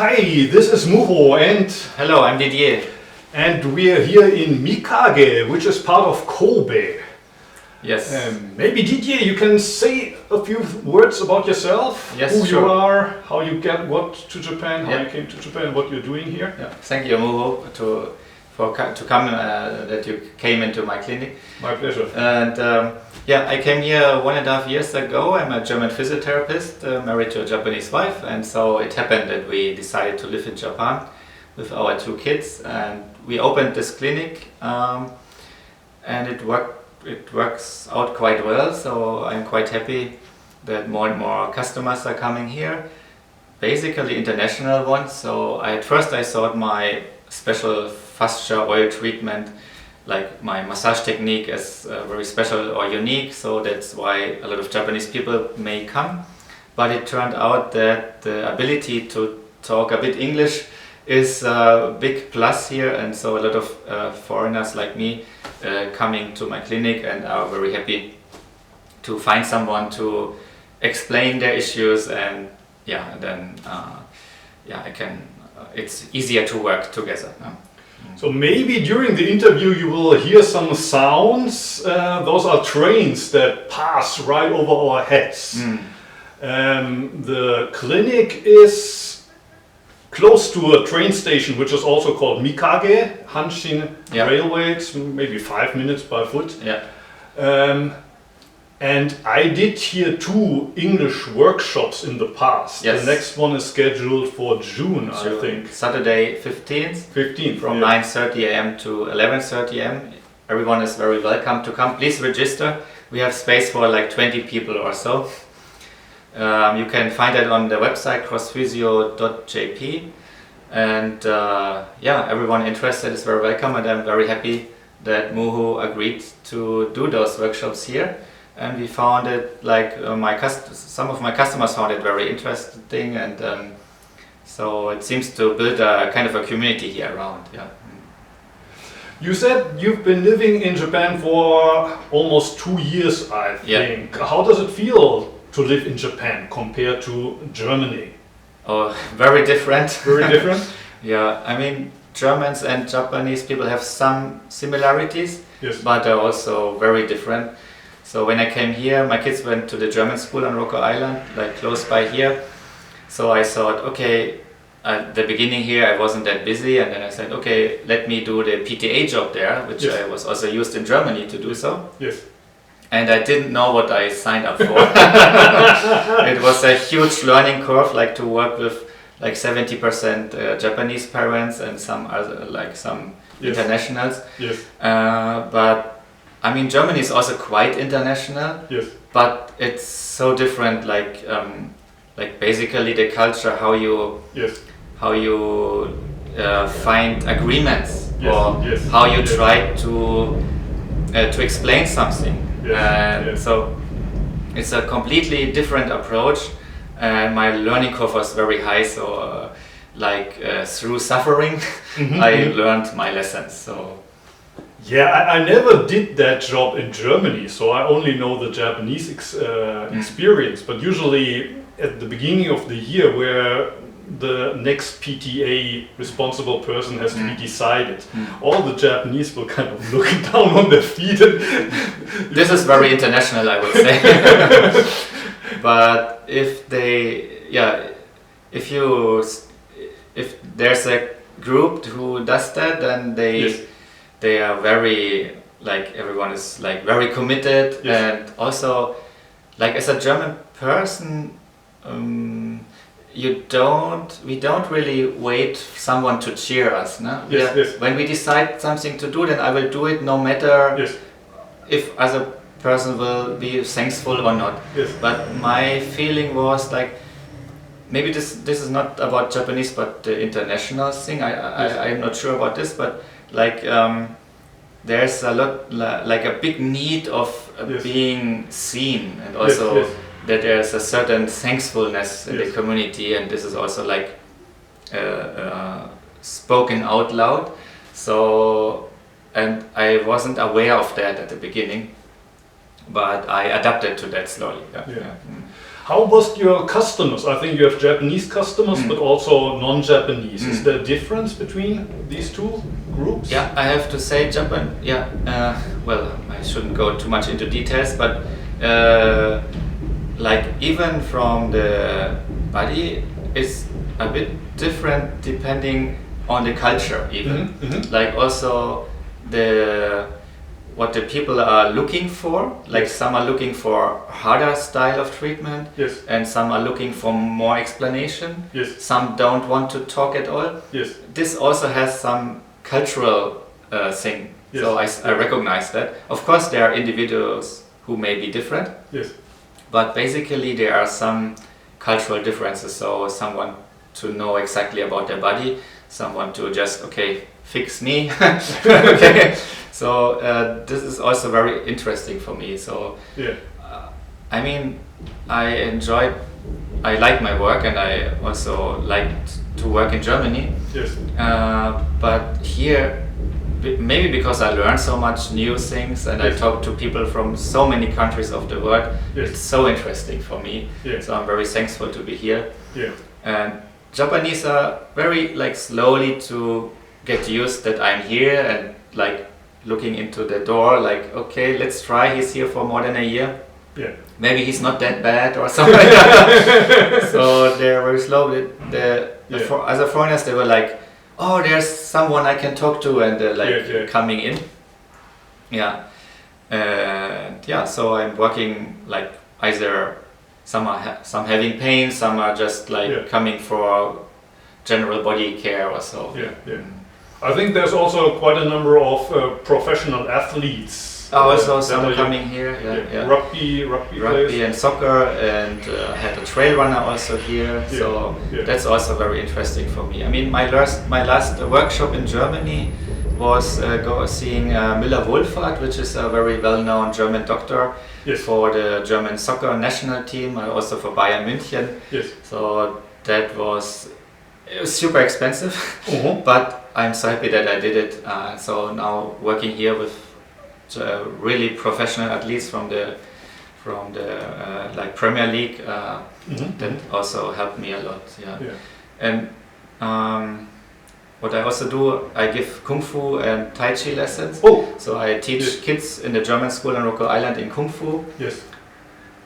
Hi, this is Muho and Hello, I'm Didier. we are here in Mikage, which is part of Kobe. Yes. Maybe Didier, you can say a few words about yourself, Yes, who sure. you are, how you got to Japan, how Yeah. you came to Japan, what you're doing here. Yeah. Thank you, Muho, to come that you came into my clinic. My pleasure. And I came here 1.5 years ago. I'm a German physiotherapist, married to a Japanese wife, and so it happened that we decided to live in Japan with our 2 kids, and we opened this clinic, and it works out quite well. So I'm quite happy that more and more customers are coming here, basically international ones. So at first I thought my special fascia oil treatment, like my massage technique, is very special or unique, so that's why a lot of Japanese people may come. But it turned out that the ability to talk a bit English is a big plus here, and so a lot of foreigners like me coming to my clinic and are very happy to find someone to explain their issues, and it's easier to work together. So maybe during the interview you will hear some sounds. Those are trains that pass right over our heads. The clinic is close to a train station, which is also called Mikage, Hanshin Railway. It's maybe 5 minutes by foot. Yeah. And I did here 2 English workshops in the past. Yes. The next one is scheduled for June, I think. Saturday 15th. 15th. From 9:30 a.m. to 11:30 a.m. Everyone is very welcome to come. Please register. We have space for like 20 people or so. You can find it on the website CrossPhysio.jp, and everyone interested is very welcome, and I'm very happy that Muho agreed to do those workshops here. And we found it like some of my customers found it very interesting, and so it seems to build a kind of a community here around. Yeah. You said you've been living in Japan for almost 2 years, I think. Yeah. How does it feel to live in Japan compared to Germany? Oh, very different. Very different? Yeah, I mean, Germans and Japanese people have some similarities, Yes. but they're also very different. So when I came here, my kids went to the German school on Roko Island, like close by here. So I thought, okay, at the beginning here I wasn't that busy, and then I said, okay, let me do the PTA job there, which I was also used in Germany to do so. Yes. And I didn't know what I signed up for. It was a huge learning curve, like to work with like 70% Japanese parents and some other, like some internationals. Yes. But I mean, Germany is also quite international. Yes. But it's so different, like basically the culture, how you find agreements, or how you try to explain something. So it's a completely different approach, and my learning curve was very high. So through suffering, I learned my lessons. So. Yeah, I never did that job in Germany, so I only know the Japanese experience. But usually at the beginning of the year, where the next PTA responsible person has to be decided, all the Japanese will kind of look down on their feet. This is very international, I would say. But if there's a group who does that, then they are very, like, everyone is like very committed, and also like as a German person, we don't really wait for someone to cheer us. No? When we decide something to do, then I will do it no matter if other person will be thankful or not. But my feeling was like, maybe this is not about Japanese but the international thing. I'm not sure about this, but like there's a lot, like a big need of being seen, and also that there's a certain thankfulness in the community, and this is also like spoken out loud. So, and I wasn't aware of that at the beginning, but I adapted to that slowly. How was your customers? I think you have Japanese customers, but also non-Japanese. Is there a difference between these two groups? Yeah, I have to say Japan. Yeah, well, I shouldn't go too much into details, but like even from the body is a bit different depending on the culture. Even like also what the people are looking for. Like some are looking for harder style of treatment, Yes. and some are looking for more explanation. Yes. Some don't want to talk at all. Yes. This also has some cultural thing. Yes. So I recognize that. Of course, there are individuals who may be different, Yes. but basically there are some cultural differences. So some want to know exactly about their body. Some want to just fix me. Okay. So this is also very interesting for me. So Yeah. I mean, I like my work, and I also liked to work in Germany. Yes. But here, maybe because I learn so much new things, and I talk to people from so many countries of the world, Yes. it's so interesting for me. Yeah. So I'm very thankful to be here. Yeah. And Japanese are very slowly to get used that I'm here, and looking into the door, okay, let's try. He's here for more than a year. Yeah. Maybe he's not that bad or something like that. So they're very slow. As a foreigners, they were like, oh, there's someone I can talk to, and they're coming in. Yeah. And so I'm working either some having pain, some are just coming for general body care or so. Yeah. Yeah. I think there's also quite a number of professional athletes. Also some are coming here. Yeah. Rugby players. And soccer, and I had a trail runner also here. Yeah. So Yeah. that's also very interesting for me. I mean, my last workshop in Germany was seeing Müller-Wohlfahrt, which is a very well-known German doctor. Yes. For the German soccer national team, also for Bayern München. Yes. So it was super expensive, but I'm so happy that I did it. So now working here with really professional athletes from the Premier League, that also helped me a lot. Yeah. And what I also do, I give Kung Fu and Tai Chi lessons. So I teach kids in the German school on Rokko Island in Kung Fu. Yes.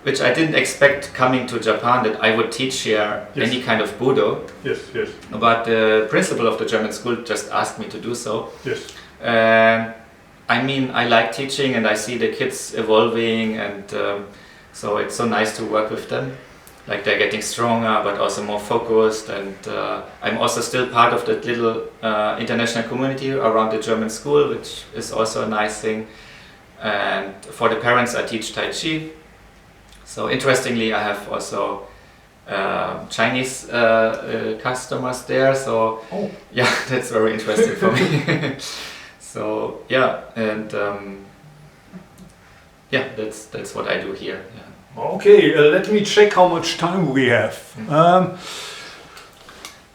Which I didn't expect coming to Japan, that I would teach here any kind of Budo. Yes. Yes. But the principal of the German school just asked me to do so. Yes. I mean, I like teaching, and I see the kids evolving, and so it's so nice to work with them. They're getting stronger, but also more focused, and I'm also still part of that little international community around the German school, which is also a nice thing. And for the parents, I teach Tai Chi. So interestingly, I have also Chinese customers there. So yeah, that's very interesting for me. So yeah, and that's what I do here. Yeah. Okay, let me check how much time we have.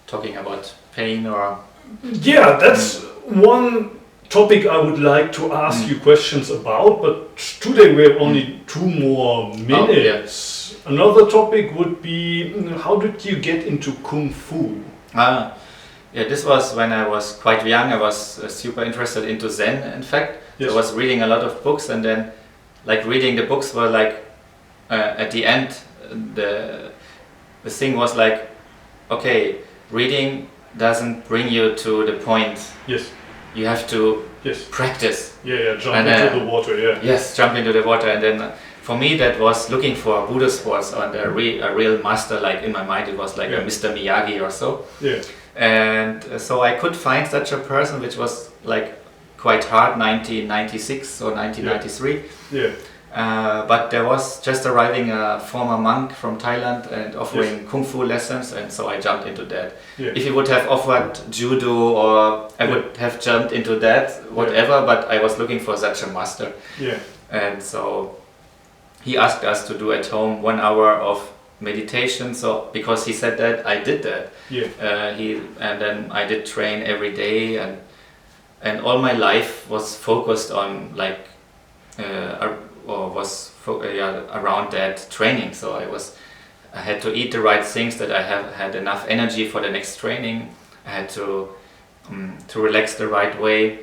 Talking about pain or... Yeah, that's one topic I would like to ask you questions about, but today we have only 2 more minutes. Another topic would be, how did you get into Kung Fu? Yeah, this was when I was quite young. I was super interested into Zen, in fact. Yes. So I was reading a lot of books, and then reading the books were at the end, the thing was okay, reading doesn't bring you to the point. Yes. You have to practice. Jump into the water, Yes, jump into the water. And then for me that was looking for Buddha sports and a real master, in my mind it was a Mr. Miyagi or so. Yeah. And so I could find such a person, which was quite hard, 1996 or 1993. Yeah. But there was just arriving a former monk from Thailand and offering Kung Fu lessons, and so I jumped into that. Yeah. If he would have offered judo, or I would have jumped into that, whatever, but I was looking for such a master. Yeah. And so he asked us to do at home 1 hour of meditation, so because he said that, I did that. Yeah. And then I did train every day, and all my life was focused on around that training. So I was I had to eat the right things, that I had enough energy for the next training. I had to relax the right way.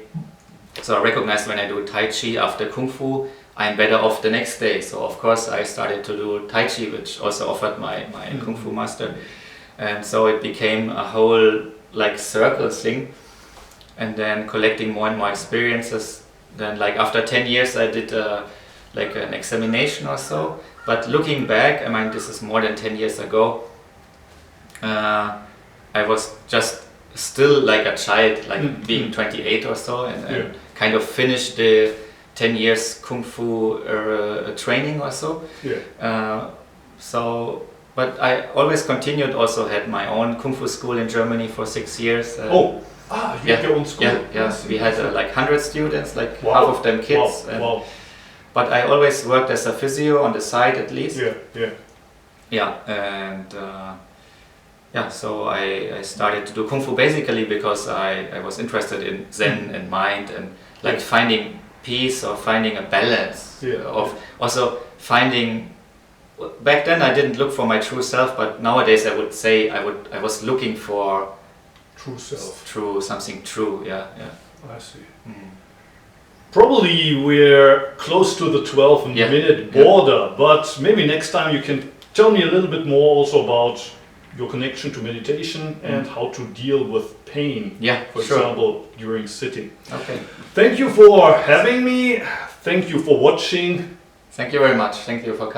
So I recognized when I do Tai Chi after Kung Fu, I'm better off the next day. So of course I started to do Tai Chi, which also offered my Kung Fu master. And so it became a whole like circle thing. And then collecting more and more experiences. Then like after 10 years I did like an examination or so. But looking back, I mean, this is more than 10 years ago, I was just still like a child, like being 28 or so, and kind of finished the 10 years Kung Fu training or so. But I always continued, also had my own Kung Fu school in Germany for 6 years. You had your own school? Yeah. We had like 100 students, like half of them kids. Wow. But I always worked as a physio on the side at least. So I started to do Kung Fu basically because I was interested in Zen and mind, and like finding peace or finding a balance. Of also finding. Back then I didn't look for my true self, but nowadays I would say I was looking for true self. Something true. I see. Probably we're close to the 12-minute border, but maybe next time you can tell me a little bit more also about your connection to meditation and how to deal with pain, for example, during sitting. Okay. Thank you for having me. Thank you for watching. Thank you very much. Thank you for coming.